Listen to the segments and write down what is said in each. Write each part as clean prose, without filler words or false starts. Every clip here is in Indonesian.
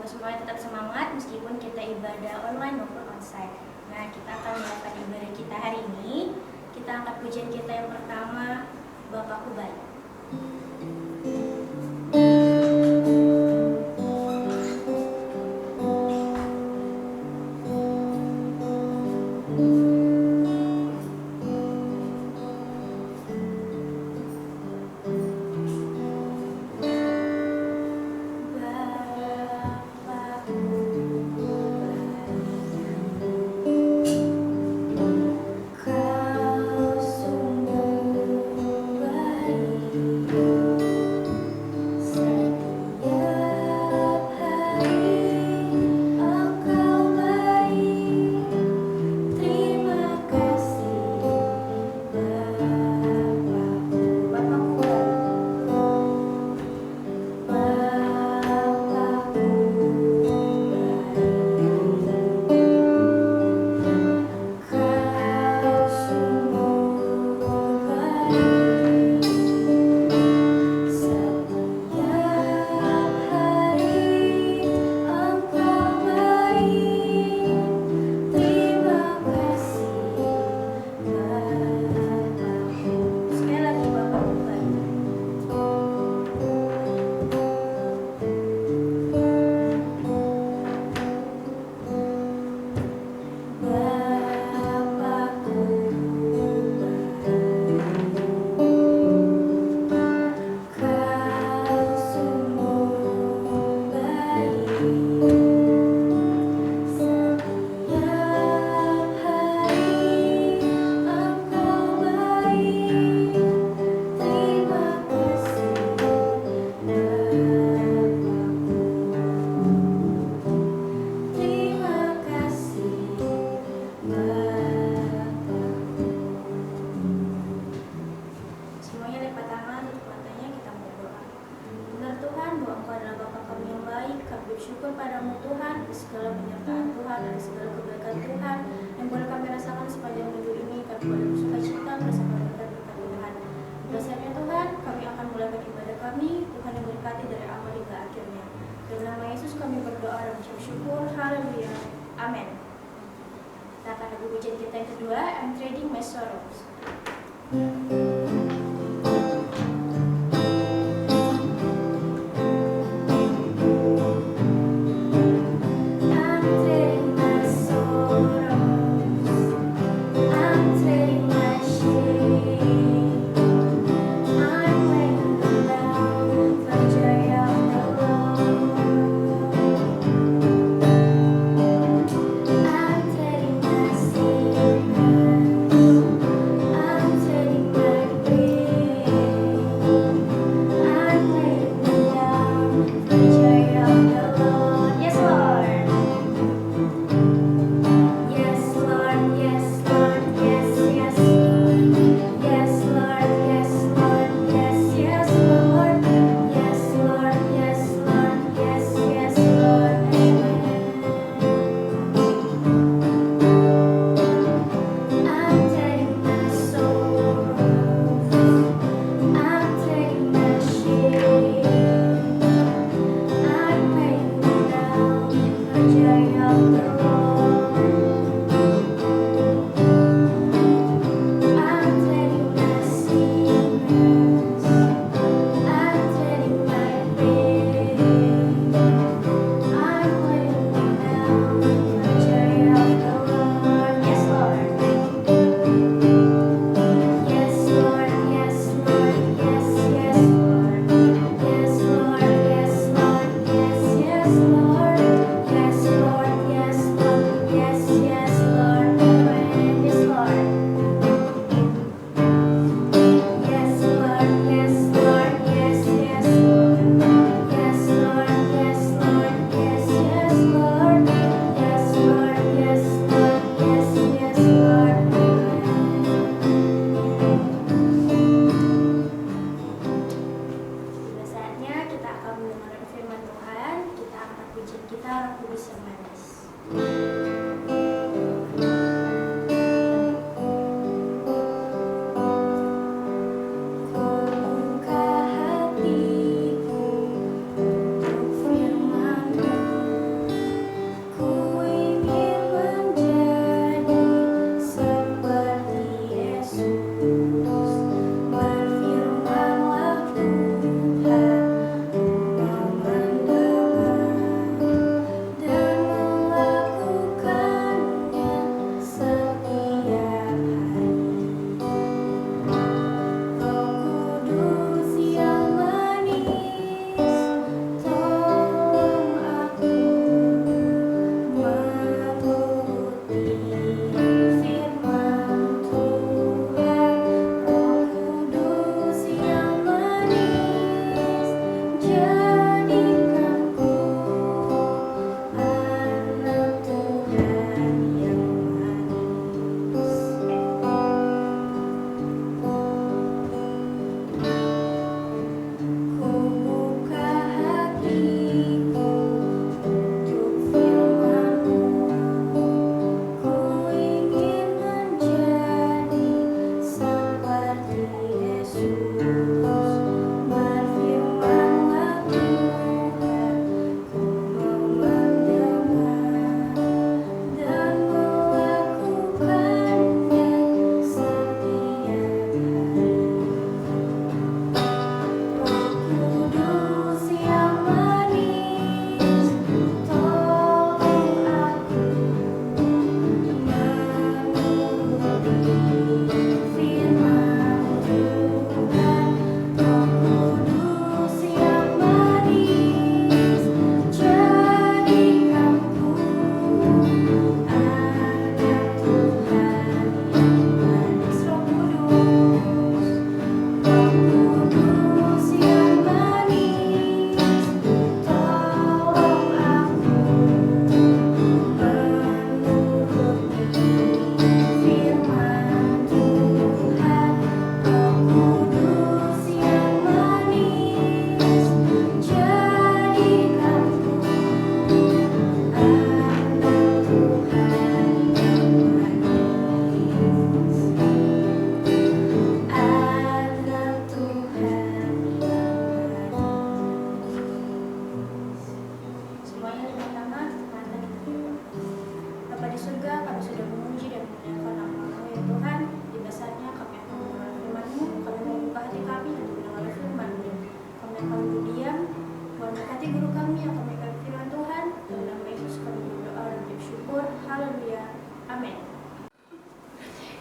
semuanya tetap semangat meskipun kita ibadah online maupun onsite. Nah, kita akan melakukan ibadah kita hari ini. Kita angkat pujian kita yang pertama, Bapakku Baik. Bersyukur padamu Tuhan, segala penyertaan Tuhan dan segala kebaikan Tuhan yang boleh kami rasakan sepanjang minggu ini. Kami boleh bersuka cita bersama berkat Tuhan. Dasarnya Tuhan, kami akan mulai ibadah kami. Tuhan yang berkati dari awal hingga akhirnya. Dalam nama Yesus kami berdoa dan mengucap syukur. Haleluya. Amin. Kita akan lagu pujian kita yang kedua, I'm Trading My Sorrows.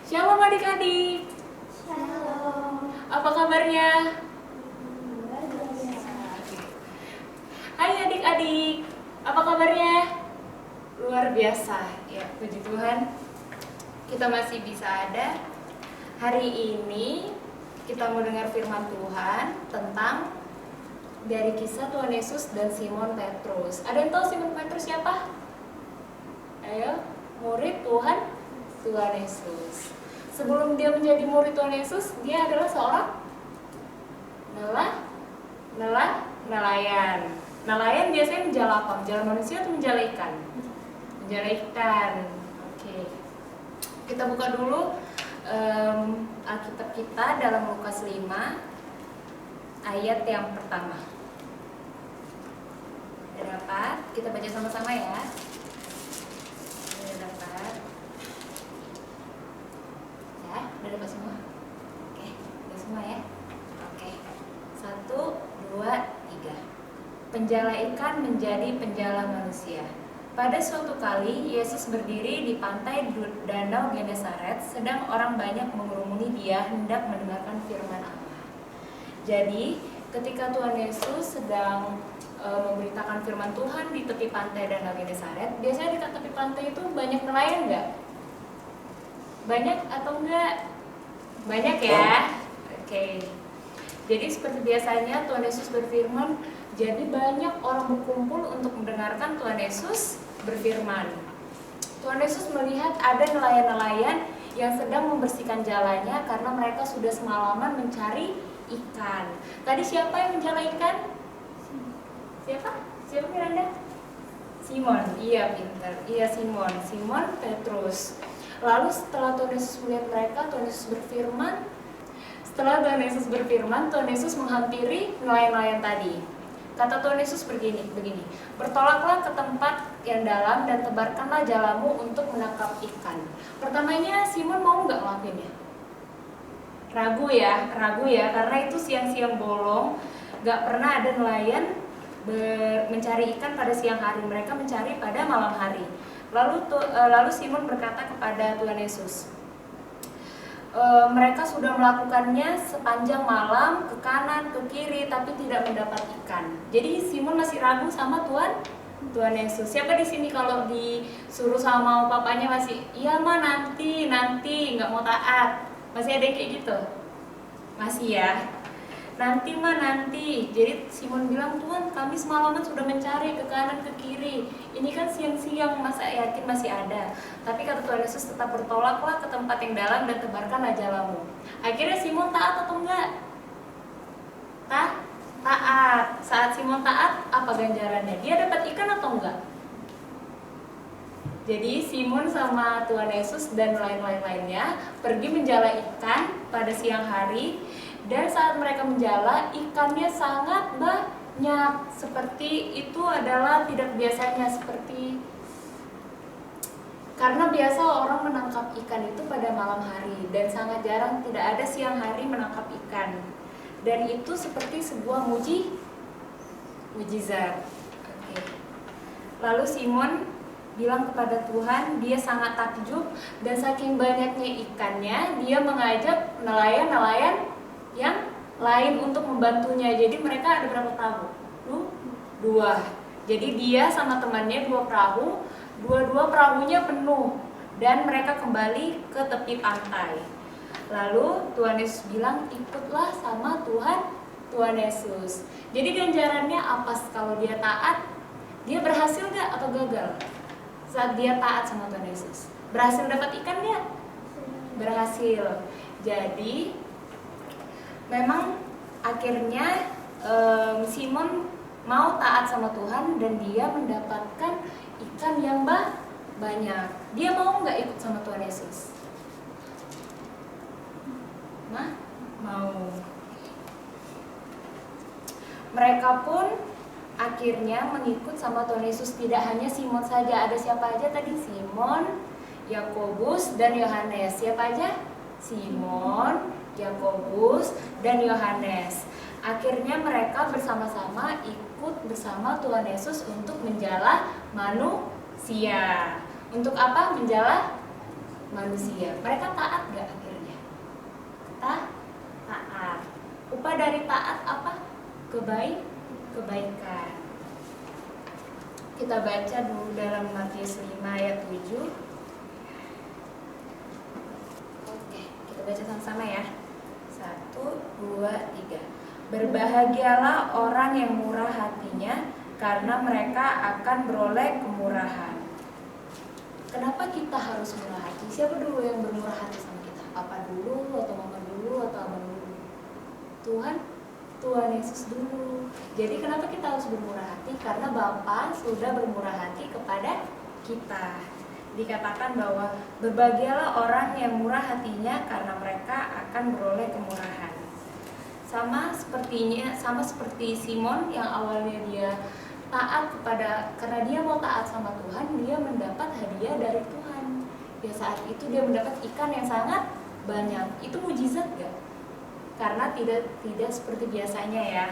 Shalom adik-adik. Shalom. Apa kabarnya? Hai adik-adik. Apa kabarnya? Luar biasa. Ya, puji Tuhan. Kita masih bisa ada. Hari ini kita mau dengar firman Tuhan tentang dari kisah Tuhan Yesus dan Simon Petrus. Ada yang tahu Simon Petrus siapa? Ayo, murid Tuhan Yesus. Sebelum dia menjadi murid Tuhan Yesus, dia adalah seorang nelayan. Nelayan biasanya menjala apa? Menjala manusia atau menjala ikan? Menjala ikan. Oke. Kita buka dulu Alkitab kita dalam Lukas 5 ayat yang pertama. Ada dapat? Kita baca sama-sama ya. Ada dapat? Ya, udah dapat semua? Oke, udah semua ya? Oke. 1, 2, 3. Penjala ikan menjadi penjala manusia. Pada suatu kali, Yesus berdiri di pantai Danau Genesaret, sedang orang banyak mengerumuni dia hendak mendengarkan firman Allah. Jadi, ketika Tuhan Yesus sedang memberitakan firman Tuhan di tepi pantai Danau Genesaret, biasanya di tepi pantai itu banyak nelayan nggak? Banyak atau enggak? Banyak ya? Oke. Jadi seperti biasanya Tuhan Yesus berfirman, jadi banyak orang berkumpul untuk mendengarkan Tuhan Yesus berfirman. Tuhan Yesus melihat ada nelayan-nelayan yang sedang membersihkan jalannya karena mereka sudah semalaman mencari ikan. Tadi siapa yang menjala ikan? Siapa? Siapa Miranda? Simon. Iya, pintar. Iya, Simon Petrus. Lalu setelah Tuhan Yesus melihat mereka, Tuhan Yesus berfirman. Setelah Tuhan Yesus berfirman, Tuhan Yesus menghampiri nelayan-nelayan tadi. Kata Tuhan Yesus begini, bertolaklah ke tempat yang dalam dan tebarkanlah jalamu untuk menangkap ikan. Pertamanya Simon mau nggak ngelakuinnya? Ragu ya, karena itu siang-siang bolong, nggak pernah ada nelayan mencari ikan pada siang hari, mereka mencari pada malam hari. Lalu Simon berkata kepada Tuhan Yesus, mereka sudah melakukannya sepanjang malam, ke kanan, ke kiri, tapi tidak mendapat ikan. Jadi Simon masih ragu sama Tuhan Yesus. Siapa di sini kalau disuruh sama papanya masih, iya mah nanti, nggak mau taat? Masih ada yang kayak gitu? Masih ya? Nanti. Jadi Simon bilang, Tuhan kami semalaman sudah mencari ke kanan ke kiri. Ini kan siang-siang, masa yakin masih ada? Tapi kata Tuhan Yesus, tetap bertolaklah ke tempat yang dalam dan tebarkanlah jalamu. Akhirnya Simon taat atau enggak? Taat. Saat Simon taat, apa ganjarannya? Dia dapat ikan atau enggak? Jadi Simon sama Tuhan Yesus dan lain-lainnya pergi menjala ikan pada siang hari. Dan saat mereka menjala, ikannya sangat banyak. Seperti itu adalah tidak biasanya, karena biasa orang menangkap ikan itu pada malam hari dan sangat jarang, tidak ada siang hari menangkap ikan. Dan itu seperti sebuah mujizat. Oke. Lalu Simon bilang kepada Tuhan, dia sangat takjub dan saking banyaknya ikannya, dia mengajak nelayan-nelayan yang lain untuk membantunya. Jadi mereka ada berapa perahu? 2. Jadi dia sama temannya 2 perahu, dua perahunya penuh dan mereka kembali ke tepi pantai. Lalu Tuhan Yesus bilang, ikutlah sama Tuhan Yesus. Jadi ganjarannya apa kalau dia taat? Dia berhasil gak atau gagal? Saat dia taat sama Tuhan Yesus, berhasil dapat ikan gak? Berhasil. Jadi memang akhirnya Simon mau taat sama Tuhan dan dia mendapatkan ikan yang banyak. Dia mau nggak ikut sama Tuhan Yesus? Mau. Mereka pun akhirnya mengikut sama Tuhan Yesus. Tidak hanya Simon saja, ada siapa aja tadi? Simon, Yakobus, dan Yohanes. Siapa aja? Simon, Yakobus, dan Yohanes. Akhirnya mereka bersama-sama ikut bersama Tuhan Yesus untuk menjala manusia. Untuk apa menjala manusia? Mereka taat gak akhirnya? Taat. Upah dari taat apa? Kebaikan. Kita baca dulu dalam Matius 5 ayat 7. Oke, kita baca sama-sama ya. 1, 2, 3. Berbahagialah orang yang murah hatinya, karena mereka akan beroleh kemurahan. Kenapa kita harus murah hati? Siapa dulu yang bermurah hati sama kita? Papa dulu, atau mama dulu, atau abang dulu? Tuhan Yesus dulu. Jadi kenapa kita harus bermurah hati? Karena Bapa sudah bermurah hati kepada kita. Dikatakan bahwa berbahagialah orang yang murah hatinya, karena mereka akan beroleh kemurahan. Sama seperti Simon yang awalnya dia taat karena dia mau taat sama Tuhan, dia mendapat hadiah dari Tuhan. Ya saat itu dia mendapat ikan yang sangat banyak. Itu mujizat gak? Karena tidak seperti biasanya ya.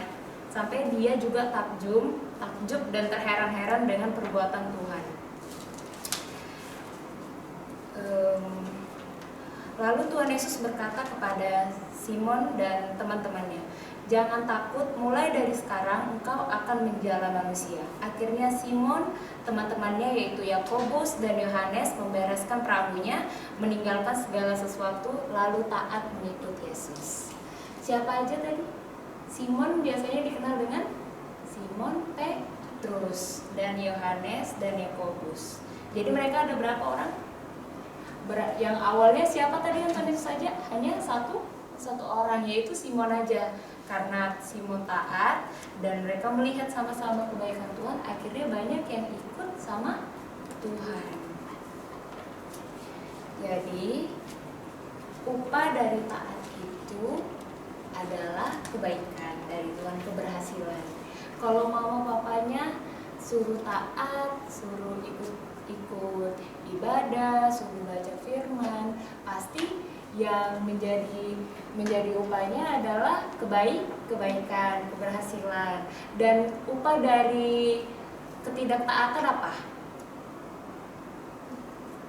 Sampai dia juga takjub dan terheran-heran dengan perbuatan Tuhan. Lalu Tuhan Yesus berkata kepada Simon dan teman-temannya, jangan takut, mulai dari sekarang engkau akan menjala manusia. Akhirnya Simon, teman-temannya yaitu Yakobus dan Yohanes membereskan perahunya, meninggalkan segala sesuatu, lalu taat mengikut Yesus. Siapa aja tadi? Simon biasanya dikenal dengan Simon Petrus dan Yohanes dan Yakobus. Jadi mereka ada berapa orang? Yang awalnya siapa tadi yang Tuhan Yesus saja? Hanya satu orang, yaitu Simon aja. Karena Simon taat dan mereka melihat sama-sama kebaikan Tuhan, akhirnya banyak yang ikut sama Tuhan. Jadi upah dari taat itu adalah kebaikan dari Tuhan, keberhasilan. Kalau mama papanya suruh taat, suruh ikut ibadah, suruh baca firman, pasti yang menjadi upahnya adalah kebaikan, keberhasilan. Dan upah dari ketidaktaatan apa?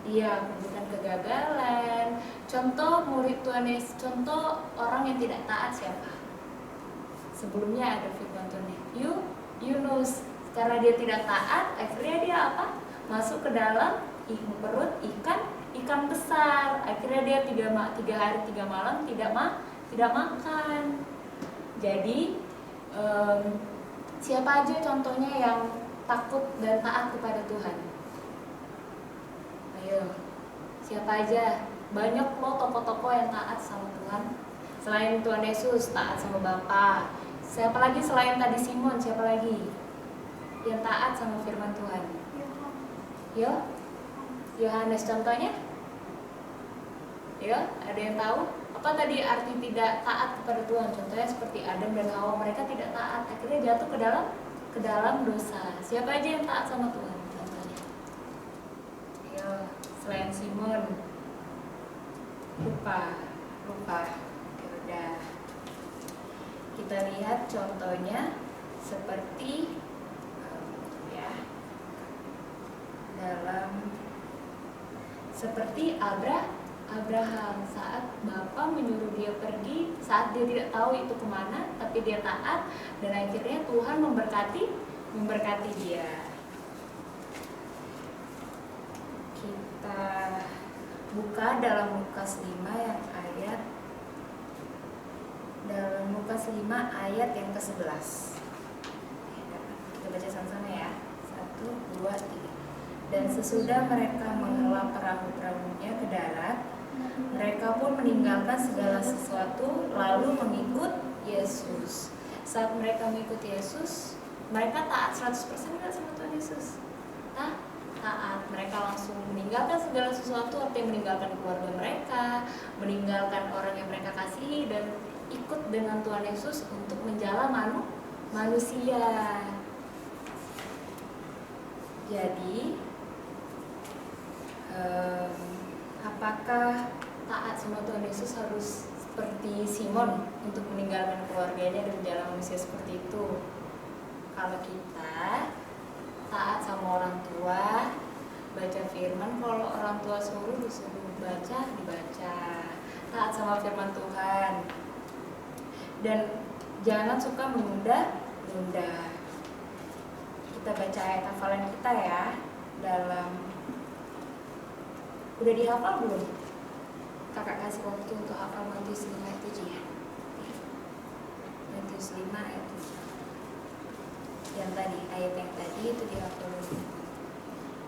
Iya, bukan kegagalan. Contoh murid Tuhan Yesus, contoh orang yang tidak taat siapa? Sebelumnya ada firman Tuhan, Yunus. Karena dia tidak taat, akhirnya dia apa? Masuk ke dalam perut ikan besar. Akhirnya dia 3 hari 3 malam tidak makan. Jadi siapa aja contohnya yang takut dan taat kepada Tuhan? Ayo, siapa aja? Banyak loh tokoh-tokoh yang taat sama Tuhan. Selain Tuhan Yesus, taat sama Bapa. Siapa lagi selain tadi Simon? Siapa lagi yang taat sama firman Tuhan? Yohanes contohnya? Ada yang tahu? Apa tadi arti tidak taat kepada Tuhan? Contohnya seperti Adam dan Hawa, mereka tidak taat, akhirnya jatuh ke dalam dosa. Siapa aja yang taat sama Tuhan? Contohnya. Selain Simon, lupa. Udah. Kita lihat contohnya seperti seperti Abraham, saat Bapa menyuruh dia pergi, saat dia tidak tahu itu kemana, tapi dia taat dan akhirnya Tuhan memberkati dia. Kita buka dalam Lukas 5 ayat yang ke-11. Kita baca sama-sama ya. 1, 2, 3. Dan sesudah mereka menghela perahu-perahunya ke darat, mereka pun meninggalkan segala sesuatu lalu mengikut Yesus. Saat mereka mengikut Yesus, mereka taat 100% nggak sama Tuhan Yesus? Taat. Mereka langsung meninggalkan segala sesuatu, artinya meninggalkan keluarga mereka, meninggalkan orang yang mereka kasihi, dan ikut dengan Tuhan Yesus untuk menjala manusia. Jadi apakah taat sama Tuhan Yesus harus seperti Simon untuk meninggalkan keluarganya dan menjala manusia seperti itu? Kalau kita taat sama orang tua, baca firman, kalau orang tua suruh disuruh baca, dibaca. Taat sama firman Tuhan. Dan jangan suka menunda-nunda. Kita baca ayat hafalan kita ya. Udah dihafal belum? Kakak kasih waktu untuk hafal Matius 5 ayat 7 ya. Matius 5 ayat 7. Ayat yang tadi itu dihafal dulu.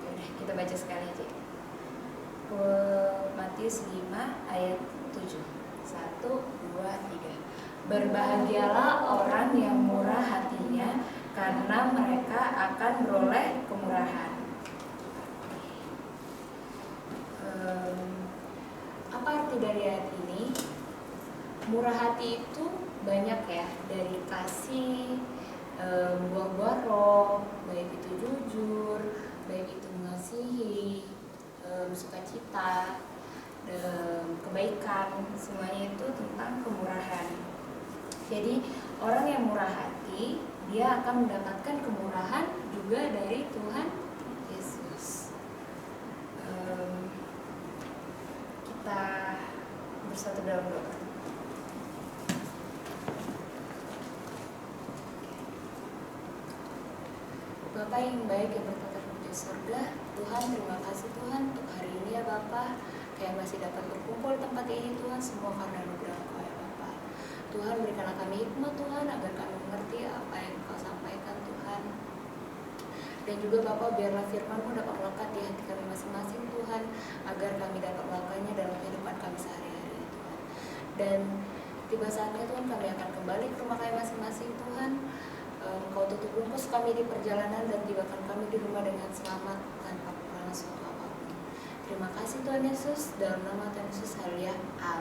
Yaudah, kita baca sekali aja. Matius 5 ayat 7. 1, 2, 3. Berbahagialah orang yang murah hatinya, karena mereka akan beroleh kemurahan. Apa arti dari ayat ini? Murah hati itu banyak ya, dari kasih, buah-buah roh, baik itu jujur, baik itu mengasihi, sukacita, kebaikan, semuanya itu tentang kemurahan. Jadi orang yang murah hati, dia akan mendapatkan kemurahan juga dari Tuhan Yesus. Kita bersatu dalam doa. Bapa yang baik yang bertata di surga, Tuhan, terima kasih Tuhan untuk hari ini ya Bapa, kayak masih dapat berkumpul di tempat ini Tuhan, semua karena anugerah Engkau ya Bapa. Tuhan, berikanlah kami hikmat Tuhan, agar kami mengerti apa yang Engkau sampaikan Tuhan. Dan juga Bapa, biarlah firman-Mu dapat melekat di hati kami masing-masing Tuhan, agar kami dapat melakukannya dalam kehidupan kami sehari-hari Tuhan. Dan tiba saatnya Tuhan, kami akan kembali ke rumah kami masing-masing Tuhan. Engkau tutup bungkus kami di perjalanan dan tibakan kami di rumah dengan selamat tanpa kekurangan suatu apapun. Terima kasih Tuhan Yesus, dalam nama Tuhan Yesus, haleluya. Amin.